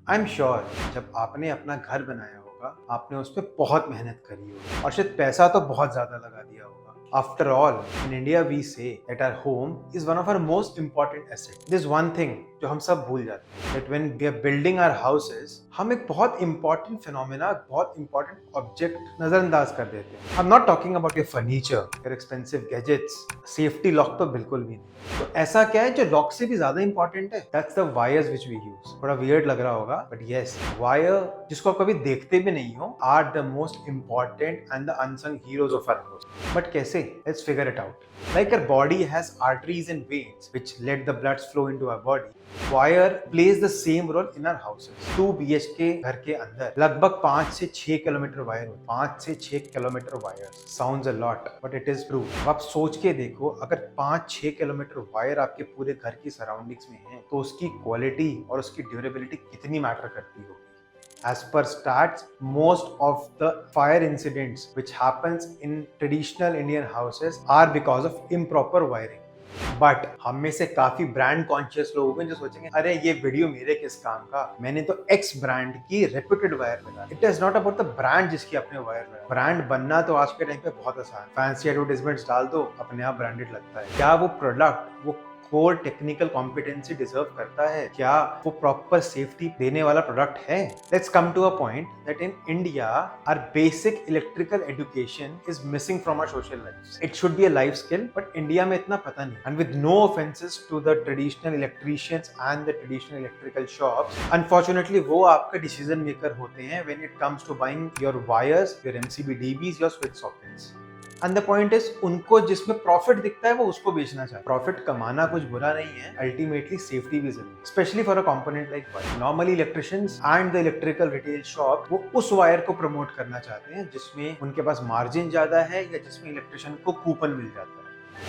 I am sure जब आपने अपना घर बनाया होगा आपने उस पर बहुत मेहनत करी होगी और शायद पैसा तो बहुत ज्यादा लगा दिया होगा। After all in India we say that our home is one of our most important asset. This one thing जो हम सब भूल जाते हैं that when we are building our houses हम एक बहुत इंपॉर्टेंट फिनोमेना, बहुत इंपॉर्टेंट ऑब्जेक्ट नजरअंदाज कर देते हैं। I am not talking about your furniture, your expensive gadgets, safety lock तो बिल्कुल भी नहीं। तो ऐसा क्या है जो लॉक से भी ज्यादा इंपॉर्टेंट है? That's the wires which we use. थोड़ा वियर्ड लग रहा होगा बट यस, वायर जिसको आप कभी देखते भी नहीं हो are the most important and the unsung heroes of our house. But कैसे? Let's figure it out. Like our body has arteries and veins which let the blood flow into our body. Wire plays the same role in our houses. 2 BHK घर के अंदर लगभग 5 से 6 kilometre wire होते हैं। 5 से 6 kilometre wire sounds a lot but it is true. आप सोच के देखो, अगर 5-6 किलोमीटर वायर आपके पूरे घर की सराउंडिंग्स में है तो उसकी क्वालिटी और उसकी ड्यूरेबिलिटी कितनी मैटर करती होगी। As per stats, most of the fire incidents which happens in traditional Indian houses are because of improper wiring. But हम में से काफी ब्रांड कॉन्शियस लोग होंगे जो सोचेंगे अरे ये वीडियो मेरे किस काम का, मैंने तो एक्स ब्रांड की रेप्यूटेड वायर लगा। It is not about the brand जिसकी अपने वायर लगा। ब्रांड बनना तो आज के टाइम पे बहुत आसान, फैंसी एडवर्टाइजमेंट्स डाल दो अपने आप ब्रांडेड लगता है। क्या वो प्रोडक्ट वो कोर टेक्निकल कॉम्पिटेंसी डिजर्व करता है? क्या वो प्रॉपर सेफ्टी देने वाला प्रोडक्ट है? Let's come to a point that in India our basic electrical education is missing from our social life. It should be a life skill but India में इतना पता नहीं। And with no offences to the traditional electricians and the traditional electrical shops, unfortunately वो आपका decision maker होते हैं when it comes to buying your wires, your MCB DBs, your switch sockets. And the point is उनको जिसमें profit दिखता है वो उसको बेचना चाहते हैं। प्रॉफिट कमाना कुछ बुरा नहीं है, अल्टीमेटली सेफ्टी भी जरूरी है, specially for a component like wire. Normally electricians and the electrical retail shop वो उस वायर को प्रमोट करना चाहते हैं जिसमें उनके पास मार्जिन ज्यादा है या जिसमें इलेक्ट्रिशियन को कूपन मिल जाता है।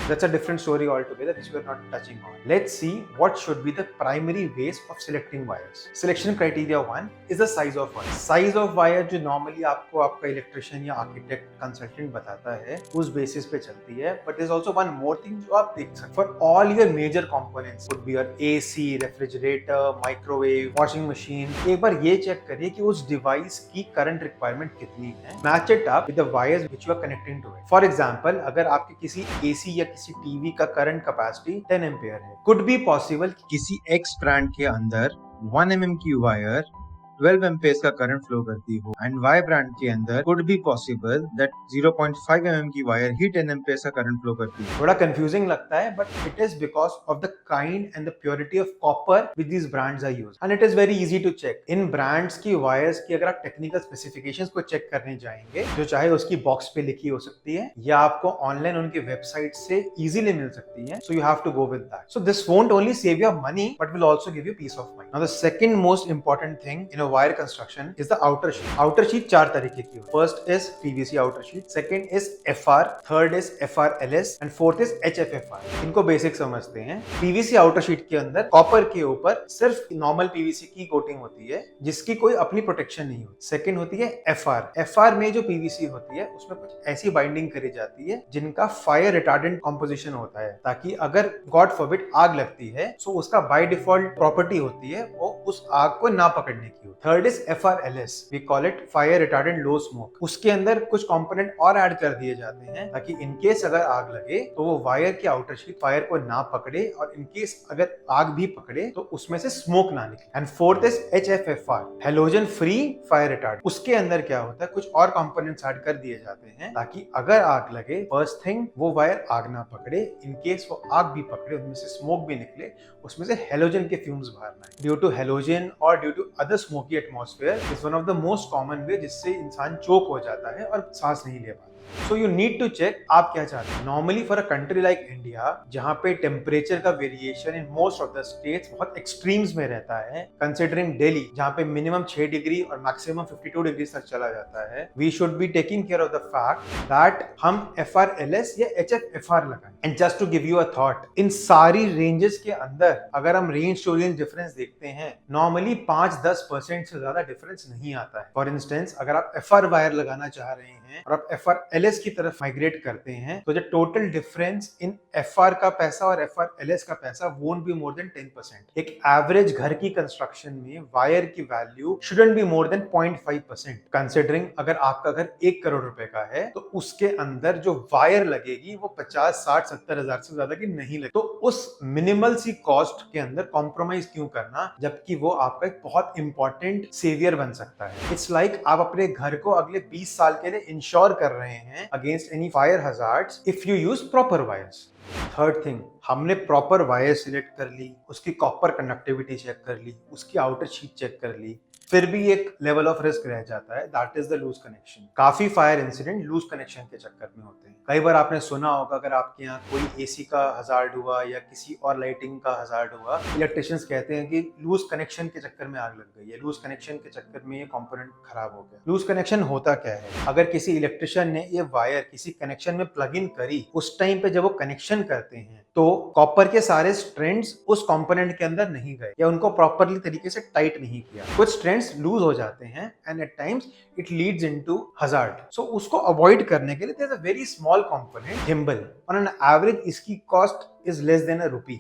That's a different story altogether which we are not touching on. Let's see what should be the primary ways of selecting wires. Selection criteria 1 is the size of wire. Size of wire जो normally आपको आपका electrician या architect consultant बताता है उस basis पे चलती है। But there's also one more thing जो आप देख सकते हैं। For all your major components would be your AC, refrigerator, microwave, washing machine, एक बार ये चेक करिए कि उस डिवाइस की करंट रिक्वायरमेंट कितनी है। Match it up with the wires which you are connecting to it. For example, अगर आपके किसी AC या किसी टीवी का करंट कैपेसिटी 10 एम्पियर है, कुड बी पॉसिबल किसी एक्स ब्रांड के अंदर 1 mm की वायर 12 एम्पियर्स का करंट फ्लो करती हो एंड वाई ब्रांड के अंदर could be possible that 0.5 mm की वायर ही 10 एम्पियर्स का करंट फ्लो करती है। थोड़ा कंफ्यूजिंग लगता है but it is because of the kind and the purity of copper with these brands are used and it is very easy to check. इन brands की वायर्स की अगर आप टेक्निकल स्पेसिफिकेशंस को चेक करने जाएंगे जो चाहे उसकी बॉक्स पे लिखी हो सकती है या आपको ऑनलाइन उनकी वेबसाइट से इजीली मिल सकती है, so you have to go with that. So this won't only save your money but will also give you peace of mind. Now the second most important thing in wire construction is the outer sheet. Outer sheet 4 तरीके की होती है। First is PVC outer sheet, second is FR, third is FRLS and fourth is HFFR. इनको basic समझते हैं। PVC outer sheet के अंदर copper के ऊपर सिर्फ नॉर्मल PVC की कोटिंग होती है जिसकी कोई अपनी प्रोटेक्शन नहीं होती। सेकंड होती है FR। FR में जो PVC होती है उसमें कुछ ऐसी बाइंडिंग करी जाती है जिनका फायर रिटार्डेंट कॉम्पोजिशन होता है ताकि अगर गॉड फॉरबिड आग लगती है तो उसका बाय डिफॉल्ट प्रॉपर्टी होती है वो उस आग को ना पकड़ने की। Third is FRLS, we call it fire retardant low smoke. उसके अंदर कुछ कंपोनेंट और ऐड कर दिए जाते हैं ताकि इन केस अगर आग लगे तो वो वायर की आउटर शीट फायर को ना पकड़े और इन केस अगर आग भी पकड़े तो उसमें से स्मोक ना निकले। And fourth is HFFR, halogen free fire retard. उसके अंदर क्या होता है कुछ और कंपोनेंट्स ऐड कर दिए जाते हैं ताकि अगर आग लगे फर्स्ट थिंग वो वायर आग ना पकड़े, इन केस वो आग भी पकड़े उनमें से स्मोक भी निकले, उसमें से हेलोजन के फ्यूम्स बाहर ना आए। ड्यू टू हेलोजन और due to other smoky atmosphere is one of the most common way जिससे इंसान चोक हो जाता है और सांस नहीं ले पाता। So you need to check आप क्या चाहते हैं। Normally for a country like India जहाँ पे टेम्परेचर का variation in most of the states बहुत एक्सट्रीम्स में रहता है, considering Delhi जहाँ पे मिनिमम 6 डिग्री और मैक्सिमम 52 डिग्री तक चला जाता है, we should be taking care of the fact that हम FRLS या HFFR लगाएं। And just to give you a thought, इन सारी रेंजेस के अंदर अगर हम रेंज टू रेंज डिफरेंस देखते हैं नॉर्मली 5-10% से ज्यादा डिफरेंस नहीं आता है। फॉर इंस्टेंस अगर आप FR वायर लगाना चाह रहे हैं हैं और आप FRLS की तरफ माइग्रेट करते हैं तो जो टोटल डिफरेंस इन FR का पैसा और FRLS का पैसा वोंट बी मोर देन 10%। एक एवरेज घर की कंस्ट्रक्शन में वायर की value shouldn't be more than 0.5%। Considering अगर आपका घर 1 करोड़ रुपए का है तो उसके अंदर जो वायर लगेगी वो 50, 60, 70 हजार से ज्यादा की नहीं लगेगी। तो उस मिनिमल सी कॉस्ट के अंदर कॉम्प्रोमाइज क्यों करना, जबकि वो आपका एक बहुत इंपॉर्टेंट सेवियर बन सकता है। इट्स लाइक आप अपने घर को अगले 20 साल के लिए इंश्योर कर रहे हैं against any fire hazards if you use proper wires. Third thing, हमने प्रॉपर वायर सिलेक्ट कर ली, उसकी कॉपर कंडक्टिविटी चेक कर ली, उसकी आउटर शीट चेक कर ली, फिर भी एक लेवल ऑफ रिस्क रह जाता है, that is the loose connection. काफी फायर इंसिडेंट लूज कनेक्शन के चक्कर में होते हैं। कई बार आपने सुना होगा अगर आपके यहाँ कोई एसी का हजार्ड हुआ या किसी और लाइटिंग का हजार्ड हुआ, इलेक्ट्रिशियंस कहते हैं कि लूज कनेक्शन के चक्कर में आग लग गई है, लूज कनेक्शन के चक्कर में ये कंपोनेंट खराब हो गया। लूज कनेक्शन होता क्या है? अगर किसी इलेक्ट्रिशियन ने ये वायर किसी कनेक्शन में प्लग इन करी, उस टाइम पे जब वो कनेक्शन करते हैं तो कॉपर के सारे स्ट्रैंड्स उस कंपोनेंट के अंदर नहीं गए या उनको प्रॉपरली तरीके से टाइट नहीं किया, कुछ स्ट्रैंड्स लूज हो जाते हैं and at times it leads into hazard. So उसको अवॉइड करने के लिए there is a very small component thimble. On an average इसकी cost is less than ₹1,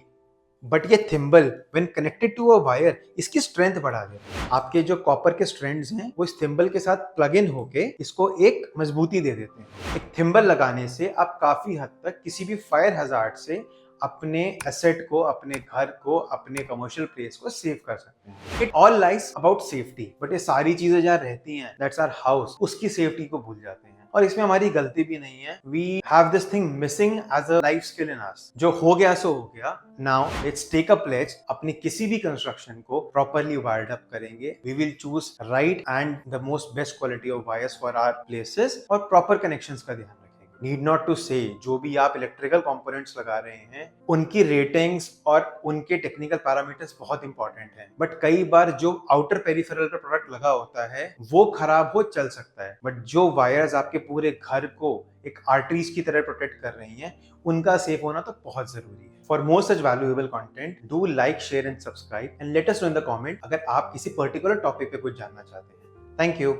but ये thimble when connected to a wire इसकी स्ट्रेंथ बढ़ा देता है। आपके जो कॉपर के स्ट्रैंड्स हैं वो इस थिम्बल के साथ प्लग इन होके इसको एक मजबूती दे देते हैं। एक थिम्बल लगाने से आप काफी हद तक किसी भी फायर हजार्ड से अपने एसेट को, अपने घर को, अपने कमर्शियल प्लेस को सेव कर सकते हैं। It all lies about safety, but ये सारी चीजें जहाँ रहती हैं, दैट्स आवर हाउस, उसकी सेफ्टी को भूल जाते हैं और इसमें हमारी गलती भी नहीं है। We have this thing missing as a life skill in us. जो हो गया सो हो गया। Now let's take a pledge, अपनी किसी भी कंस्ट्रक्शन को प्रॉपरली वायर्ड अप करेंगे। We will choose right and the most best quality of wires for our places और प्रॉपर कनेक्शंस का ध्यान रखेंगे। नीड नॉट टू से, जो भी आप इलेक्ट्रिकल कंपोनेंट्स लगा रहे हैं उनकी रेटिंग्स और उनके टेक्निकल पैरामीटर्स बहुत इंपॉर्टेंट हैं, बट कई बार जो आउटर पेरिफेरल पर प्रोडक्ट लगा होता है वो खराब हो चल सकता है, बट जो वायर्स आपके पूरे घर को एक आर्टरीज की तरह प्रोटेक्ट कर रही हैं उनका सेफ होना तो बहुत जरूरी है। For more such valuable content do like, share and subscribe and let us know in the comment अगर आप किसी पर्टिकुलर टॉपिक पे कुछ जानना चाहते हैं। Thank you.